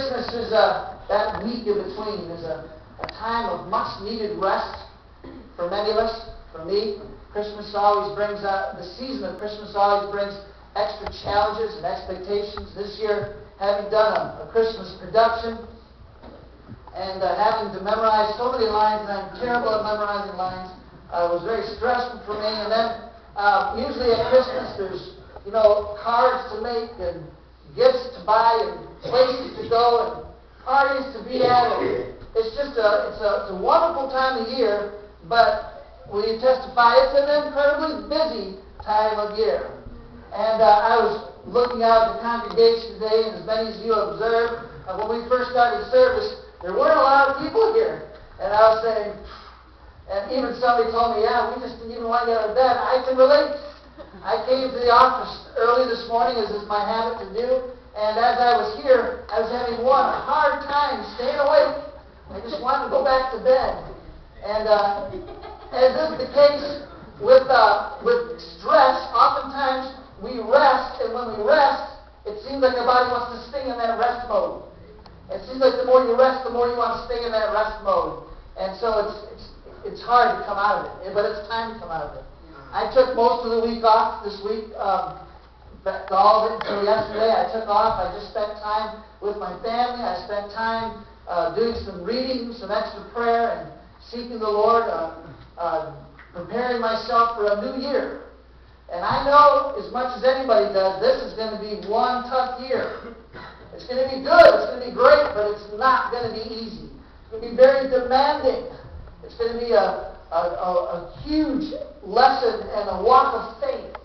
Christmas is that week in between is a time of much needed rest for many of us. For me, Christmas always brings the season of Christmas always brings extra challenges and expectations. This year, having done a Christmas production and having to memorize so many lines, and I'm terrible at memorizing lines, was very stressful for me. And then usually at Christmas, there's cards to make and gifts to buy and places to go and parties to be at. And it's just it's a wonderful time of year, but will you testify? It's an incredibly busy time of year. And I was looking out at the congregation today, and as many as you observed, when we first started service, there weren't a lot of people here. And I was saying, and even somebody told me, yeah, we just didn't even want to get out of bed. I can relate. I came to the office early this morning, as is my habit to do, and as I was here, I was having a hard time staying awake. I just wanted to go back to bed. And as is the case with stress, oftentimes we rest, and when we rest, it seems like our body wants to stay in that rest mode. It seems like the more you rest, the more you want to stay in that rest mode. And so it's hard to come out of it, but it's time to come out of it. I took most of the week off this week. All of it until yesterday. I took off. I just spent time with my family. I spent time doing some reading, some extra prayer, and seeking the Lord, preparing myself for a new year. And I know, as much as anybody does, this is going to be one tough year. It's going to be good. It's going to be great, but it's not going to be easy. It's going to be very demanding. It's going to be a huge lesson and a walk of faith.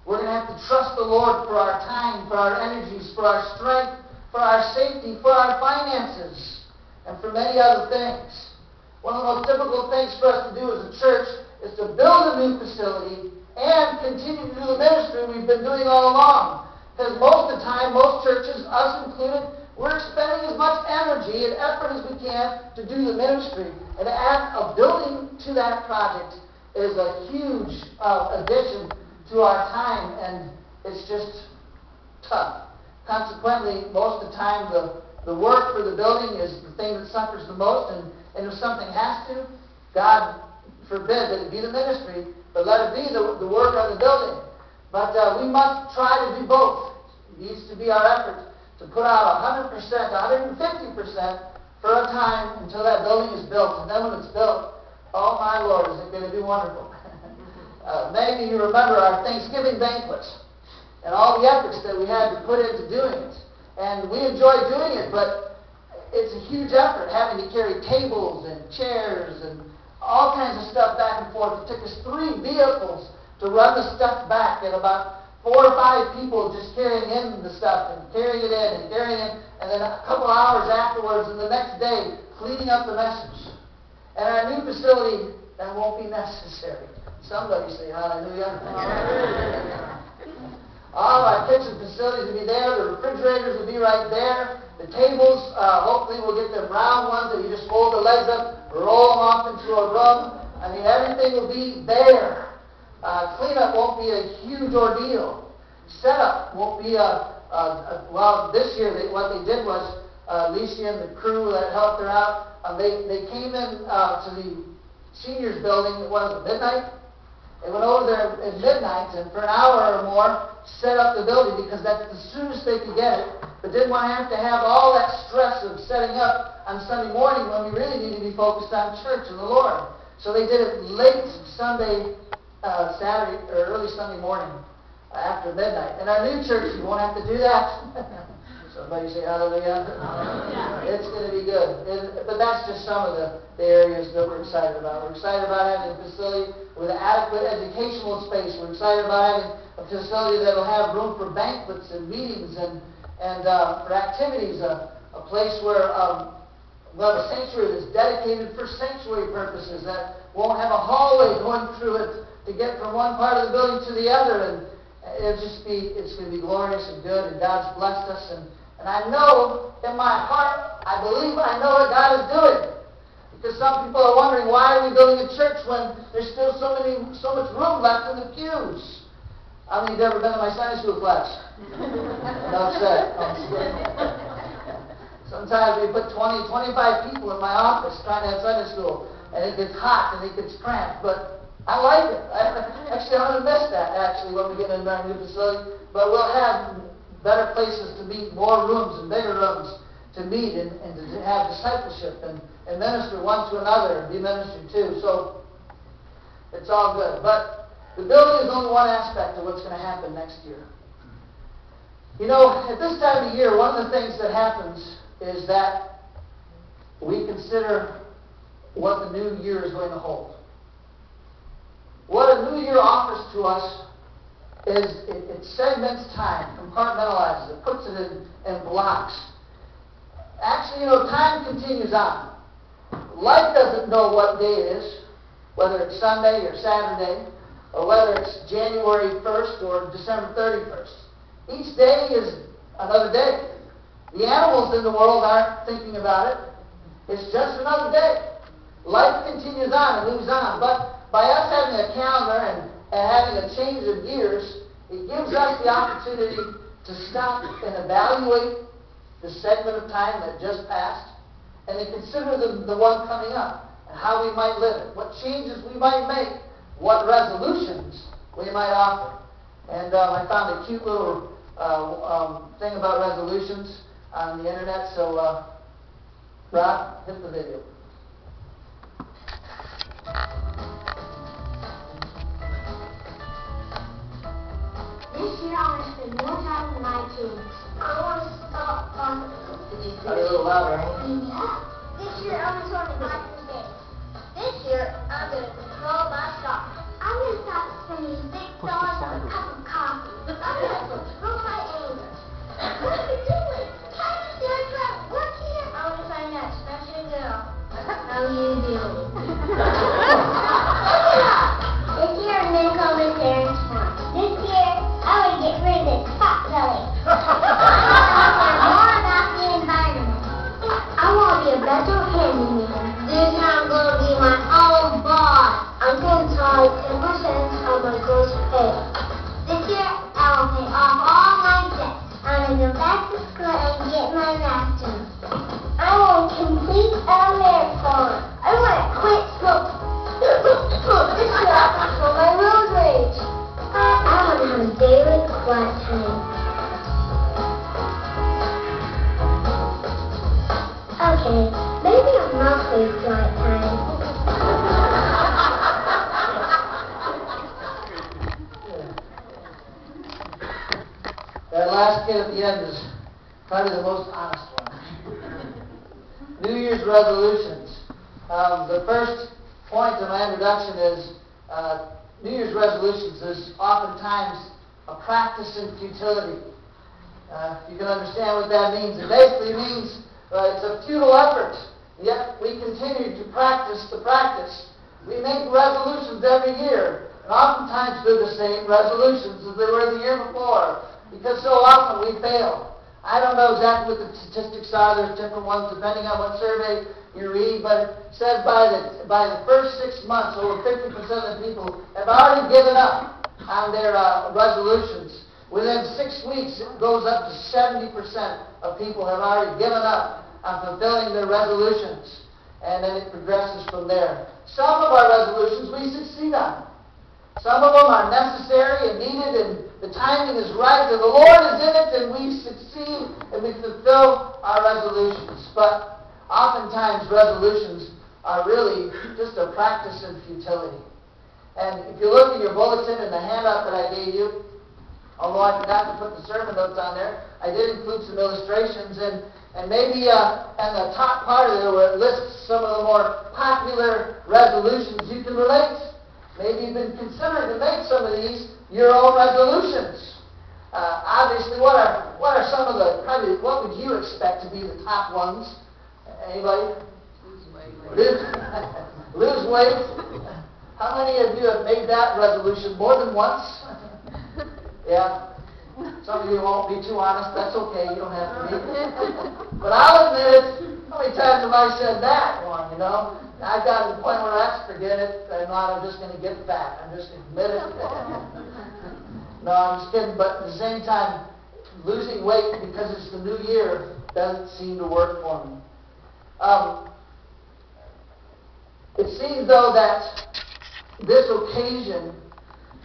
We're going to have to trust the Lord for our time, for our energies, for our strength, for our safety, for our finances, and for many other things. One of the most difficult things for us to do as a church is to build a new facility and continue to do the ministry we've been doing all along. Because most of the time, most churches, us included, we're spending as much energy and effort as we can to do the ministry. And to add a building to that project is a huge addition to our time, and it's just tough. Consequently, most of the time, the work for the building is the thing that suffers the most, and if something has to, God forbid that it be the ministry, but let it be the work on the building. But we must try to do both. It needs to be our effort to put out 100%, 150% for a time until that building is built. And then when it's built, oh my Lord, is it going to be wonderful. Many of you remember our Thanksgiving banquets and all the efforts that we had to put into doing it. And we enjoy doing it, but it's a huge effort having to carry tables and chairs and all kinds of stuff back and forth. It took us 3 vehicles to run the stuff back, and about 4 or 5 people just carrying in the stuff and carrying it in and carrying it in, and then a couple hours afterwards and the next day cleaning up the messes. And our new facility, that won't be necessary. Somebody say hallelujah. All our kitchen facilities will be there. The refrigerators will be right there. The tables, hopefully we'll get them round ones that you just fold the legs up, roll them off into a rug. I mean, everything will be there. Cleanup won't be a huge ordeal. Setup won't be well, this year what they did was, Alicia and the crew that helped her out, they came in to the seniors building, midnight? They went over there at midnight and for an hour or more set up the building because that's the soonest they could get it, but didn't want to have all that stress of setting up on Sunday morning when we really need to be focused on church and the Lord. So they did it late Sunday, Saturday, or early Sunday morning after midnight. In our new church, you won't have to do that. Somebody say hallelujah. It's going to be good. But that's just some of the areas that we're excited about. We're excited about having a facility with an adequate educational space. We're excited about having a facility that will have room for banquets and meetings and for activities. A place where a sanctuary that's dedicated for sanctuary purposes that won't have a hallway going through it to get from one part of the building to the other. And it's going to be glorious and good, and God's blessed us. And I know in my heart, I believe I know what God is doing. Because some people are wondering, why are we building a church when there's still so much room left in the pews? How many of you have ever been to my Sunday school class? Enough said. Sometimes we put 20, 25 people in my office trying to have Sunday school, and it gets hot and it gets cramped, but I like it. Actually, I'm going to miss that, actually, when we get into our new facility. But we'll have better places to meet, more rooms and bigger rooms to meet and to have discipleship and minister one to another and be ministered to. So it's all good. But the building is only one aspect of what's going to happen next year. You know, at this time of year, one of the things that happens is that we consider what the new year is going to hold. What a new year offers to us is it segments time, compartmentalizes it, puts it in blocks. Actually, you know, time continues on. Life doesn't know what day it is, whether it's Sunday or Saturday, or whether it's January 1st or December 31st. Each day is another day. The animals in the world aren't thinking about it. It's just another day. Life continues on and moves on. But by us having a calendar and having a change of years, it gives us the opportunity to stop and evaluate the segment of time that just passed and to consider the one coming up and how we might live it, what changes we might make, what resolutions we might offer. And I found a cute little thing about resolutions on the internet. So, Rob, hit the video. This year I want to spend more time with my kids. I want to stop on Are you a little louder? Yeah. This year I want to start with my mistakes. This year I'm going to control my stock. I'm going to stop spending $6 on a cup of coffee. I'm going to control my anger. What are you doing? Time to start trying to work here. I want to find that special girl. How you doing? This year I'm going to call my parents once. This year I want to get rid of this pot belly. More about the environment. I want to be a better handyman. This year I'm going to be my own boss. I'm going to tie 10% of my gross pay. This year I will pay off all my debts. I'm going to go back to school and get my master's. I want to complete a marathon. I want to quit smoking. This year I'll control my road rage. I want to have a daily quiet time. Okay, maybe a monthly quiet time. That last kid at the end is probably the most honest one. New Year's resolutions. The first point of my introduction is New Year's resolutions is oftentimes a practice in futility. You can understand what that means. It basically means it's a futile effort, yet we continue to practice the practice. We make resolutions every year, and oftentimes they're the same resolutions as they were the year before, because so often we fail. I don't know exactly what the statistics are. There's different ones depending on what survey you read, but it says by the first 6 months, over 50% of the people have already given up on their resolutions. Within 6 weeks, it goes up to 70% of people have already given up on fulfilling their resolutions, and then it progresses from there. Some of our resolutions we succeed on. Some of them are necessary and needed, and the timing is right, and the Lord is in it, and we succeed, and we fulfill our resolutions. But oftentimes, resolutions are really just a practice in futility. And if you look in your bulletin and the handout that I gave you, although I forgot to put the sermon notes on there, I did include some illustrations, and maybe in the top part of there where it lists some of the more popular resolutions you can relate. Maybe you've been considering to make some of these your own resolutions. Obviously, what are some of the, probably, what would you expect to be the top ones? Anybody? Lose weight. How many of you have made that resolution more than once? Yeah. Some of you won't be too honest. That's okay. You don't have to be. But I'll admit it. How many times have I said that one, you know? I've gotten to the point where I forget it. I'm just going to get fat. I'm just going to admit it. No, I'm just kidding. But at the same time, losing weight because it's the new year doesn't seem to work for me. It seems though that this occasion